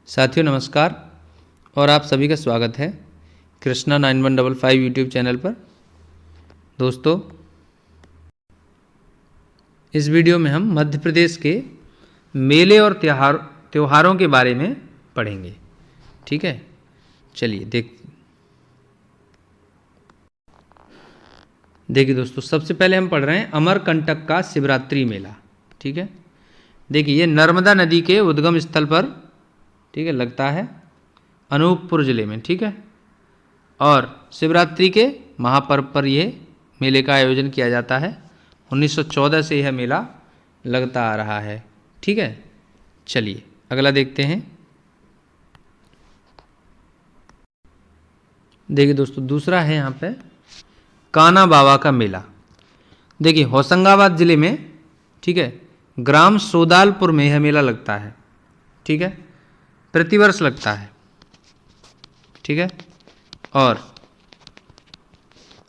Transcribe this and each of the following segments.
साथियों नमस्कार और आप सभी का स्वागत है कृष्णा 9155 यूट्यूब चैनल पर। दोस्तों, इस वीडियो में हम मध्य प्रदेश के मेले और त्योहारों के बारे में पढ़ेंगे। ठीक है, चलिए देखिए दोस्तों, सबसे पहले हम पढ़ रहे हैं अमरकंटक का शिवरात्रि मेला। ठीक है, देखिए ये नर्मदा नदी के उद्गम स्थल पर ठीक है लगता है, अनूपपुर जिले में। ठीक है, और शिवरात्रि के महापर्व पर यह मेले का आयोजन किया जाता है। 1914 से यह मेला लगता आ रहा है। ठीक है, चलिए अगला देखते हैं। देखिए दोस्तों, दूसरा है यहाँ पे कान्हा बाबा का मेला। देखिए होशंगाबाद जिले में ठीक है ग्राम सोदालपुर में यह मेला लगता है। ठीक है, प्रतिवर्ष लगता है। ठीक है, और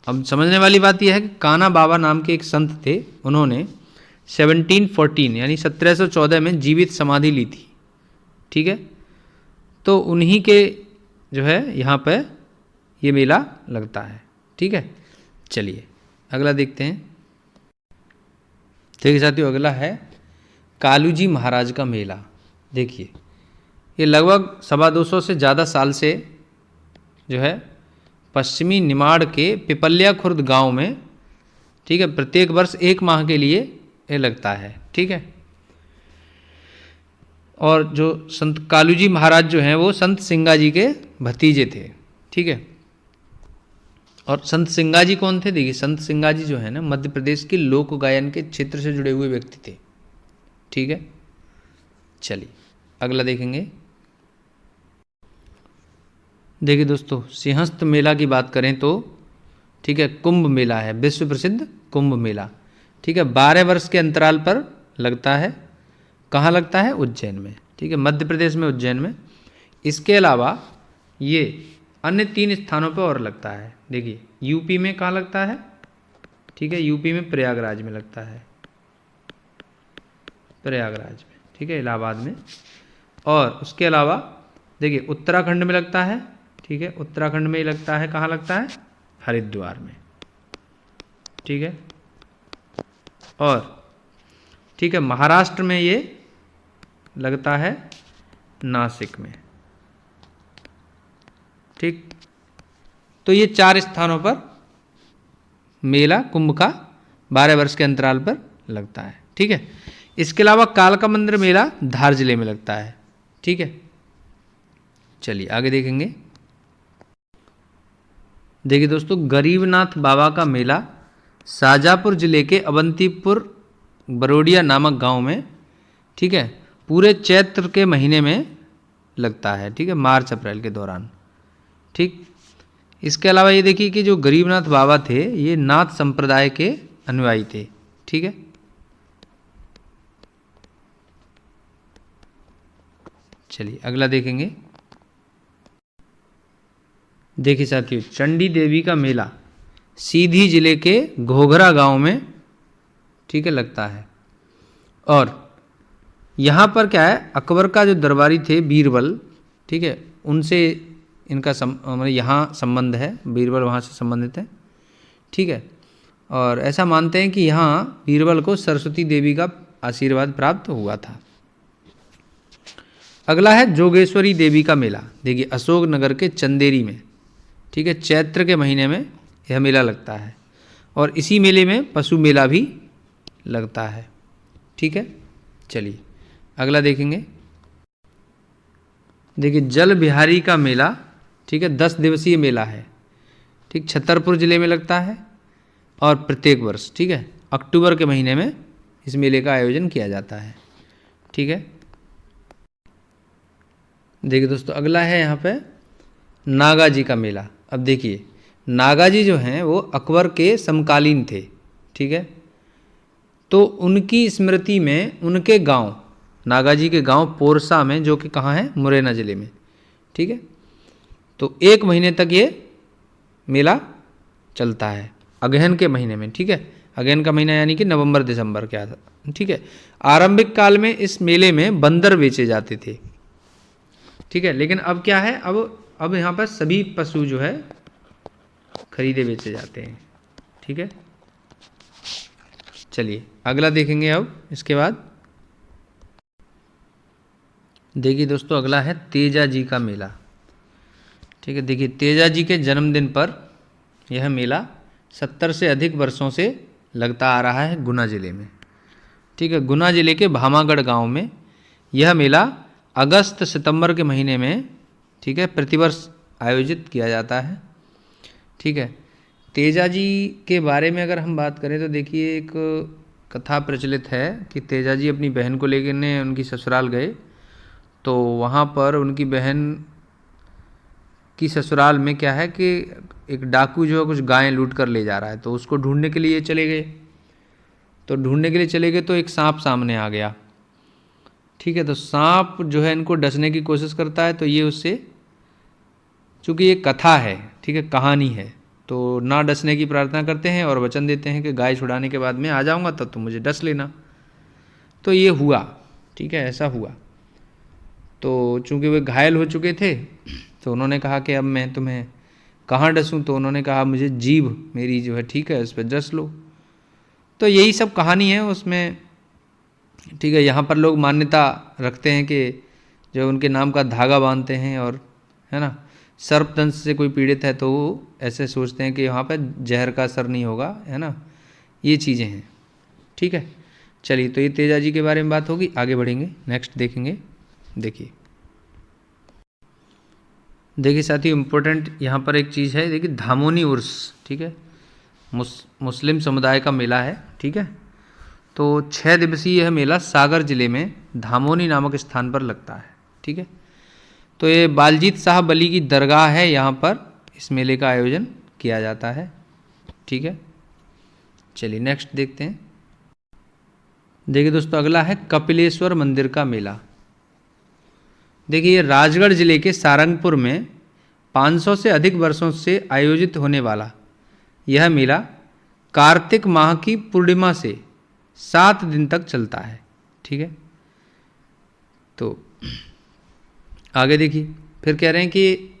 अब समझने वाली बात यह है कि कान्हा बाबा नाम के एक संत थे, उन्होंने 1714 यानी 1714 में जीवित समाधि ली थी। ठीक है, तो उन्हीं के जो है यहाँ पर ये मेला लगता है। ठीक है, चलिए अगला देखते हैं। देखिए साथियों, अगला है कालूजी महाराज का मेला। देखिए ये लगभग 225 से ज़्यादा साल से जो है पश्चिमी निमाड़ के पिपलिया खुर्द गांव में ठीक है प्रत्येक वर्ष 1 माह के लिए ये लगता है। ठीक है, और जो संत कालूजी महाराज जो हैं वो संत सिंगाजी के भतीजे थे। ठीक है, और संत सिंगाजी कौन थे? देखिए संत सिंगाजी जो है ना मध्य प्रदेश के लोक गायन के क्षेत्र से जुड़े हुए व्यक्ति थे। ठीक है, चलिए अगला देखेंगे। देखिए दोस्तों, सिंहस्थ मेला की बात करें तो ठीक है कुंभ मेला है, विश्व प्रसिद्ध कुंभ मेला। ठीक है, 12 वर्ष के अंतराल पर लगता है। कहाँ लगता है? उज्जैन में। ठीक है, मध्य प्रदेश में उज्जैन में। इसके अलावा ये अन्य 3 स्थानों पर और लगता है। देखिए यूपी में कहाँ लगता है? ठीक है, यूपी में प्रयागराज में लगता है, प्रयागराज में। ठीक है, इलाहाबाद में। और उसके अलावा देखिए उत्तराखंड में लगता है। ठीक है, उत्तराखंड में ही लगता है। कहाँ लगता है? हरिद्वार में। ठीक है, और ठीक है महाराष्ट्र में ये लगता है नासिक में। ठीक, तो ये 4 स्थानों पर मेला कुंभ का 12 वर्ष के अंतराल पर लगता है। ठीक है, इसके अलावा कालका मंदिर मेला धार जिले में लगता है। ठीक है, चलिए आगे देखेंगे। देखिए दोस्तों, गरीबनाथ बाबा का मेला शाजापुर जिले के अवंतीपुर बरोडिया नामक गांव में ठीक है पूरे चैत्र के महीने में लगता है। ठीक है, मार्च अप्रैल के दौरान। ठीक, इसके अलावा ये देखिए कि जो गरीबनाथ बाबा थे ये नाथ संप्रदाय के अनुयायी थे। ठीक है, चलिए अगला देखेंगे। देखिए साथियों, चंडी देवी का मेला सीधी जिले के घोघरा गांव में ठीक है लगता है। और यहाँ पर क्या है, अकबर का जो दरबारी थे बीरबल ठीक है उनसे इनका मतलब यहाँ संबंध है, बीरबल वहाँ से संबंधित है। ठीक है, और ऐसा मानते हैं कि यहाँ बीरबल को सरस्वती देवी का आशीर्वाद प्राप्त हुआ था। अगला है जोगेश्वरी देवी का मेला। देखिए अशोकनगर के चंदेरी में ठीक है चैत्र के महीने में यह मेला लगता है, और इसी मेले में पशु मेला भी लगता है। ठीक है, चलिए अगला देखेंगे। देखिए जल बिहारी का मेला ठीक है 10 दिवसीय मेला है। ठीक, छतरपुर जिले में लगता है, और प्रत्येक वर्ष ठीक है अक्टूबर के महीने में इस मेले का आयोजन किया जाता है। ठीक है, देखिए दोस्तों, अगला है यहाँ पे नागा जी का मेला। अब देखिए नागा जी जो हैं वो अकबर के समकालीन थे। ठीक है, तो उनकी स्मृति में उनके गांव नागा जी के गांव पोरसा में, जो कि कहाँ है? मुरैना जिले में। ठीक है, तो 1 महीने तक ये मेला चलता है, अगहन के महीने में। ठीक है, अगहन का महीना यानी कि नवंबर दिसंबर के आधा। ठीक है, आरंभिक काल में इस मेले में बंदर बेचे जाते थे। ठीक है। लेकिन अब क्या है, अब यहाँ पर सभी पशु जो है खरीदे बेचे जाते हैं। ठीक है, चलिए अगला देखेंगे। अब इसके बाद देखिए दोस्तों, अगला है तेजा जी का मेला। ठीक है, देखिए तेजा जी के जन्मदिन पर यह मेला 70 से अधिक वर्षों से लगता आ रहा है गुना जिले में। ठीक है, गुना जिले के भामागढ़ गांव में यह मेला अगस्त सितंबर के महीने में, ठीक है, प्रतिवर्ष आयोजित किया जाता है। ठीक है, तेजा जी के बारे में अगर हम बात करें तो देखिए एक कथा प्रचलित है कि तेजा जी अपनी बहन को लेकर ने उनकी ससुराल गए, तो वहाँ पर उनकी बहन की ससुराल में क्या है कि एक डाकू जो है कुछ गायें लूट कर ले जा रहा है, तो उसको ढूंढने के लिए चले गए। तो एक सांप सामने आ गया। ठीक है, तो सांप जो है इनको डसने की कोशिश करता है, तो ये उससे, चूँकि ये कथा है, ठीक है, कहानी है, तो ना डसने की प्रार्थना करते हैं और वचन देते हैं कि गाय छुड़ाने के बाद में आ जाऊँगा तब तुम मुझे डस लेना। तो ये हुआ, ठीक है, ऐसा हुआ। तो चूँकि वे घायल हो चुके थे, तो उन्होंने कहा कि अब मैं तुम्हें कहाँ डसूं, तो उन्होंने कहा मुझे जीभ मेरी जो है ठीक है उस पर डस लो। तो यही सब कहानी है उसमें। ठीक है, यहाँ पर लोग मान्यता रखते हैं कि जो उनके नाम का धागा बांधते हैं, और है ना, सर्पदंश से कोई पीड़ित है तो वो ऐसे सोचते हैं कि वहाँ पर जहर का असर नहीं होगा, है ना, ये चीज़ें हैं। ठीक है, चलिए, तो ये तेजा जी के बारे में बात होगी। आगे बढ़ेंगे, नेक्स्ट देखेंगे। देखिए साथियों, इम्पोर्टेंट यहाँ पर एक चीज़ है, देखिए धामोनी उर्स। ठीक है, मुस्लिम समुदाय का मेला है। ठीक है, तो 6 दिवसीय यह मेला सागर जिले में धामोनी नामक स्थान पर लगता है। ठीक है, तो ये बालजीत साहब अली की दरगाह है, यहाँ पर इस मेले का आयोजन किया जाता है। ठीक है, चलिए नेक्स्ट देखते हैं। देखिए दोस्तों, अगला है कपिलेश्वर मंदिर का मेला। देखिए राजगढ़ जिले के सारंगपुर में 500 से अधिक वर्षों से आयोजित होने वाला यह मेला कार्तिक माह की पूर्णिमा से 7 दिन तक चलता है। ठीक है, तो आगे देखिए, फिर कह रहे हैं कि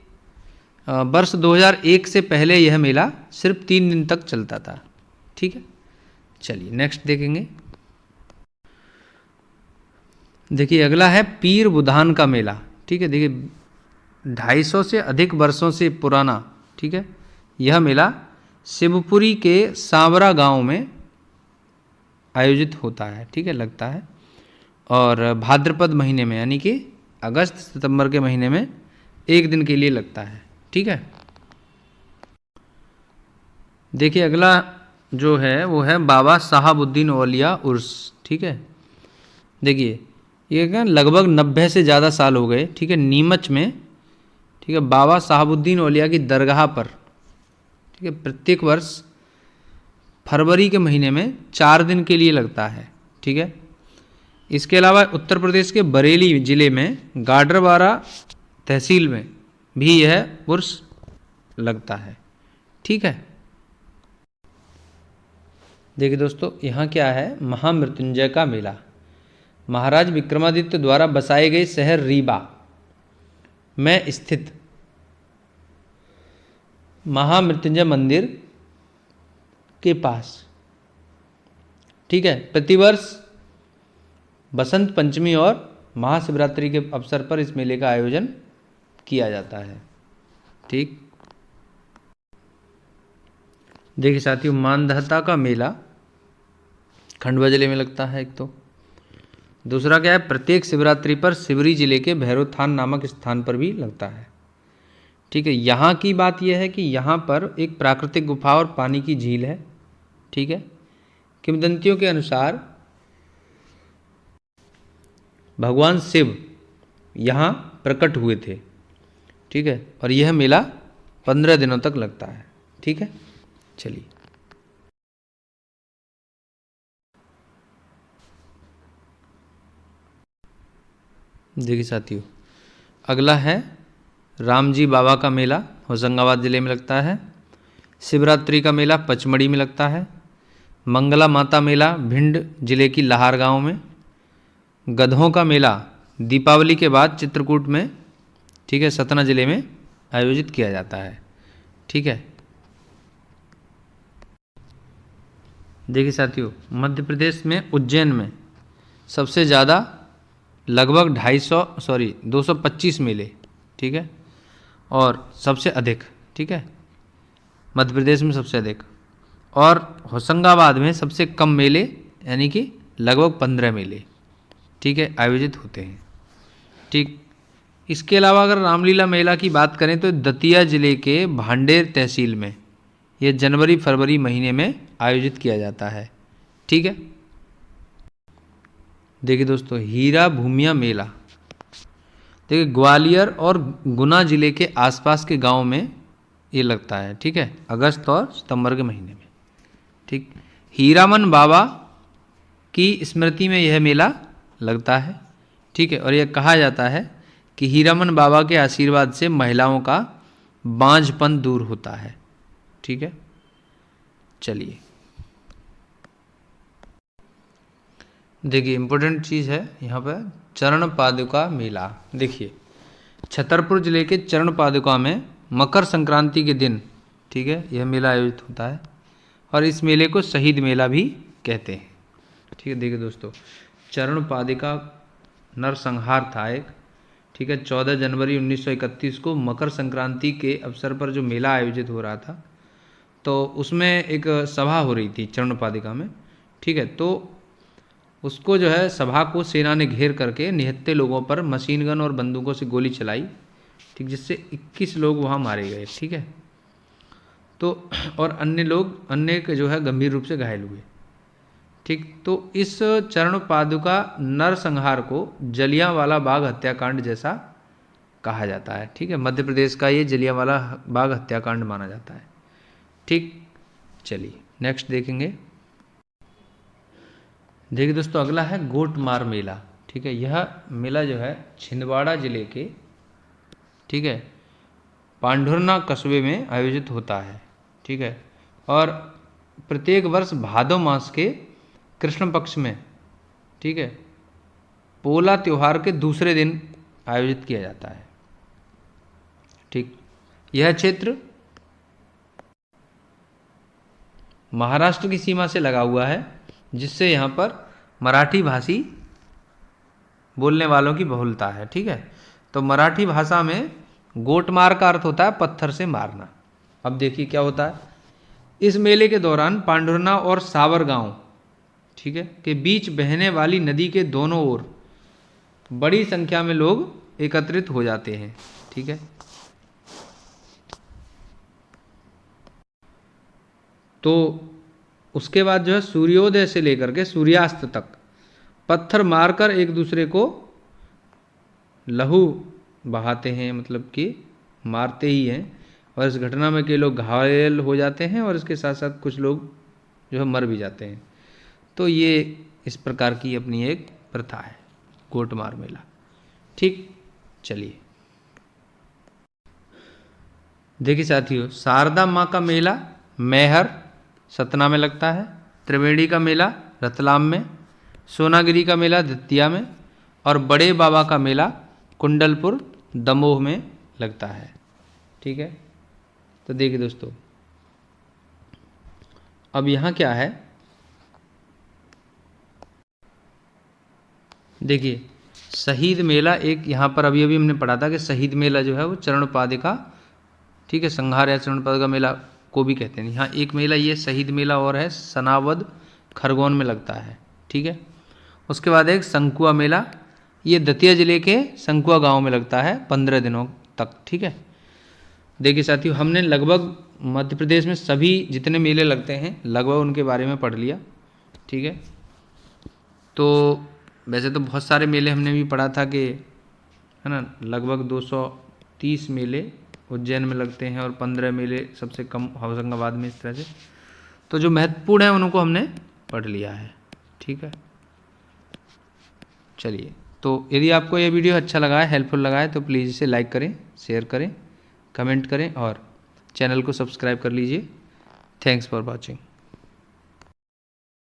वर्ष 2001 से पहले यह मेला सिर्फ 3 दिन तक चलता था। ठीक है, चलिए नेक्स्ट देखेंगे। देखिए अगला है पीर बुधान का मेला। ठीक है, देखिए 250 से अधिक वर्षों से पुराना, ठीक है, यह मेला शिवपुरी के सांवरा गांव में आयोजित होता है। ठीक है, लगता है, और भाद्रपद महीने में, यानी कि अगस्त सितंबर के महीने में 1 दिन के लिए लगता है। ठीक है, देखिए अगला जो है वो है बाबा साहबुद्दीन औलिया उर्स। ठीक है, देखिए ये क्या लगभग 90 से ज़्यादा साल हो गए। ठीक है, नीमच में, ठीक है, बाबा साहबुद्दीन औलिया की दरगाह पर, ठीक है, प्रत्येक वर्ष फरवरी के महीने में 4 दिन के लिए लगता है। ठीक है, इसके अलावा उत्तर प्रदेश के बरेली जिले में गाडरवारा तहसील में भी यह उर्स लगता है। ठीक है, देखिए दोस्तों, यहाँ क्या है, महामृत्युंजय का मेला। महाराज विक्रमादित्य द्वारा बसाए गए शहर रीवा में स्थित महामृत्युंजय मंदिर के पास, ठीक है, प्रतिवर्ष बसंत पंचमी और महाशिवरात्रि के अवसर पर इस मेले का आयोजन किया जाता है। ठीक, देखिए साथियों, मानधता का मेला खंडवा जिले में लगता है एक। तो दूसरा क्या है, प्रत्येक शिवरात्रि पर शिवरी जिले के भैरवथान नामक स्थान पर भी लगता है। ठीक है, यहाँ की बात यह है कि यहाँ पर एक प्राकृतिक गुफा और पानी की झील है। ठीक है, किंवदंतियों के अनुसार भगवान शिव यहाँ प्रकट हुए थे। ठीक है, और यह मेला 15 दिनों तक लगता है। ठीक है, चलिए देखिए साथियों, अगला है रामजी बाबा का मेला, होशंगाबाद जिले में लगता है। शिवरात्रि का मेला पचमढ़ी में लगता है। मंगला माता मेला भिंड जिले की लाहार गांव में। गधों का मेला दीपावली के बाद चित्रकूट में ठीक है, सतना जिले में आयोजित किया जाता है। ठीक है, देखिए साथियों, मध्य प्रदेश में उज्जैन में सबसे ज़्यादा लगभग 225 मेले, ठीक है, और सबसे अधिक, ठीक है, मध्य प्रदेश में सबसे अधिक, और होशंगाबाद में सबसे कम मेले यानी कि लगभग 15 मेले, ठीक है, आयोजित होते हैं। ठीक, इसके अलावा अगर रामलीला मेला की बात करें तो दतिया जिले के भांडेर तहसील में यह जनवरी फरवरी महीने में आयोजित किया जाता है। ठीक है, देखिए दोस्तों, हीरा भूमिया मेला, देखिए ग्वालियर और गुना जिले के आसपास के गांव में ये लगता है। ठीक है, अगस्त और सितंबर के महीने में। ठीक, हीरामन बाबा की स्मृति में यह मेला लगता है। ठीक है, और यह कहा जाता है कि हीरामन बाबा के आशीर्वाद से महिलाओं का बांझपन दूर होता है। ठीक है, चलिए देखिए, इम्पोर्टेंट चीज़ है यहाँ पर चरण पादुका मेला। देखिए, छतरपुर जिले के चरण पादुका में मकर संक्रांति के दिन, ठीक है, यह मेला आयोजित होता है और इस मेले को शहीद मेला भी कहते हैं। ठीक है, देखिए दोस्तों, चरण पादुका नरसंहार था एक, ठीक है, 14 जनवरी 1931 को मकर संक्रांति के अवसर पर जो मेला आयोजित हो रहा था, तो उसमें एक सभा हो रही थी चरण पादुका में। ठीक है, तो उसको जो है सभा को सेना ने घेर करके निहत्थे लोगों पर मशीन गन और बंदूकों से गोली चलाई, ठीक, जिससे 21 लोग वहाँ मारे गए। ठीक है, तो और अन्य जो है गंभीर रूप से घायल हुए। ठीक, तो इस चरण पादुका नरसंहार को जलियांवाला बाग हत्याकांड जैसा कहा जाता है। ठीक है, मध्य प्रदेश का ये जलियांवाला बाग हत्याकांड माना जाता है। ठीक, चलिए नेक्स्ट देखेंगे। देखिए दोस्तों, अगला है गोटमार मेला। ठीक है, यह मेला जो है छिंदवाड़ा जिले के, ठीक है, पांढुरना कस्बे में आयोजित होता है। ठीक है, और प्रत्येक वर्ष भादो मास के कृष्ण पक्ष में, ठीक है, पोला त्योहार के दूसरे दिन आयोजित किया जाता है। ठीक, यह क्षेत्र महाराष्ट्र की सीमा से लगा हुआ है, जिससे यहाँ पर मराठी भाषी बोलने वालों की बहुलता है। ठीक है, तो मराठी भाषा में गोटमार का अर्थ होता है पत्थर से मारना। अब देखिए क्या होता है, इस मेले के दौरान पांढुरना और सावर गांव, ठीक है, के बीच बहने वाली नदी के दोनों ओर बड़ी संख्या में लोग एकत्रित हो जाते हैं। ठीक है, तो उसके बाद जो है सूर्योदय से लेकर के सूर्यास्त तक पत्थर मारकर एक दूसरे को लहू बहाते हैं, मतलब कि मारते ही हैं, और इस घटना में कई लोग घायल हो जाते हैं और इसके साथ साथ कुछ लोग जो है मर भी जाते हैं। तो ये इस प्रकार की अपनी एक प्रथा है गोटमार मेला। ठीक, चलिए देखिए साथियों, शारदा माँ का मेला मैहर सतना में लगता है, त्रिवेणी का मेला रतलाम में, सोनागिरी का मेला दतिया में, और बड़े बाबा का मेला कुंडलपुर दमोह में लगता है। ठीक है, तो देखिए दोस्तों, अब यहाँ क्या है, देखिए शहीद मेला एक यहाँ पर अभी हमने पढ़ा था कि शहीद मेला जो है वो चरण पादुका, ठीक है, संहार या चरण पादुका मेला को भी कहते हैं। यहाँ एक मेला ये शहीद मेला और है, सनावद खरगोन में लगता है। ठीक है, उसके बाद एक संकुआ मेला, ये दतिया जिले के संकुआ गांव में लगता है 15 दिनों तक। ठीक है, देखिए साथियों, हमने लगभग मध्य प्रदेश में सभी जितने मेले लगते हैं लगभग उनके बारे में पढ़ लिया। ठीक है, तो वैसे तो बहुत सारे मेले हमने भी पढ़ा था कि, है ना, लगभग 230 मेले उज्जैन में लगते हैं और 15 मेले सबसे कम होशंगाबाद में, इस तरह से। तो जो महत्वपूर्ण है उनको हमने पढ़ लिया है। ठीक है, चलिए, तो यदि आपको यह वीडियो अच्छा लगा है, हेल्पफुल लगा है, तो प्लीज़ इसे लाइक करें, शेयर करें, कमेंट करें और चैनल को सब्सक्राइब कर लीजिए। Thanks for watching.